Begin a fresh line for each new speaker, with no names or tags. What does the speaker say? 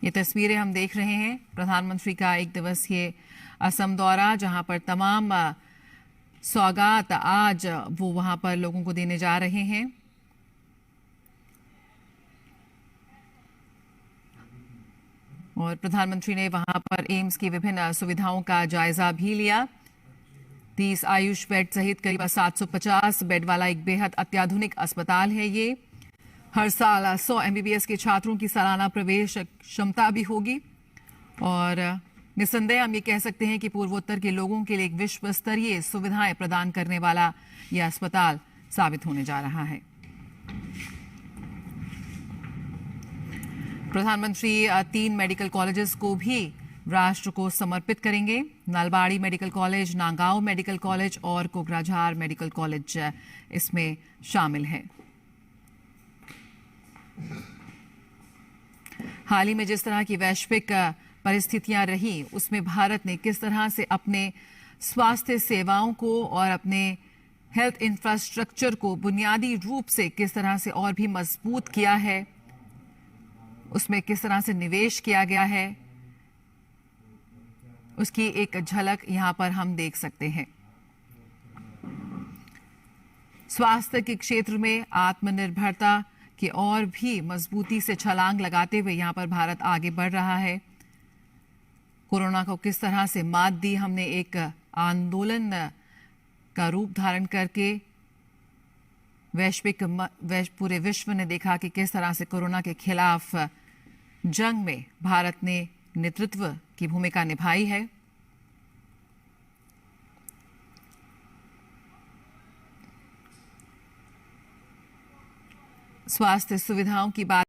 ये तस्वीरें हम देख रहे हैं प्रधानमंत्री का 1 दिवसीय असम दौरा, जहां पर तमाम सौगात आज वो वहां पर लोगों को देने जा रहे हैं। और प्रधानमंत्री ने वहां पर एम्स की विभिन्न सुविधाओं का जायजा भी लिया। 30 आयुष बेड सहित करीब 750 बेड वाला एक बेहद अत्याधुनिक अस्पताल है ये। हर साल 100 MBBS के छात्रों की सालाना प्रवेश क्षमता भी होगी और निसंदेह हम ये कह सकते हैं कि पूर्वोत्तर के लोगों के लिए एक विश्व स्तरीय सुविधाएं प्रदान करने वाला यह अस्पताल साबित होने जा रहा है। प्रधानमंत्री 3 मेडिकल कॉलेजेस को भी राष्ट्र को समर्पित करेंगे। Nalbari medical college, Nagaon medical college और कोकराझार मेडिकल कॉलेज इसमें शामिल है। हाल ही में जिस तरह की वैश्विक परिस्थितियां रही, उसमें भारत ने किस तरह से अपने स्वास्थ्य सेवाओं को और अपने हेल्थ इंफ्रास्ट्रक्चर को बुनियादी रूप से किस तरह से और भी मजबूत किया है, उसमें किस तरह से निवेश किया गया है, उसकी एक झलक यहां पर हम देख सकते हैं। स्वास्थ्य के क्षेत्र में आत्मनिर्भरता की और भी मजबूती से छलांग लगाते हुए यहां पर भारत आगे बढ़ रहा है। कोरोना को किस तरह से मात दी हमने, एक आंदोलन का रूप धारण करके पूरे विश्व ने देखा कि किस तरह से कोरोना के खिलाफ जंग में भारत ने नेतृत्व की भूमिका निभाई है। स्वास्थ्य सुविधाओं की बात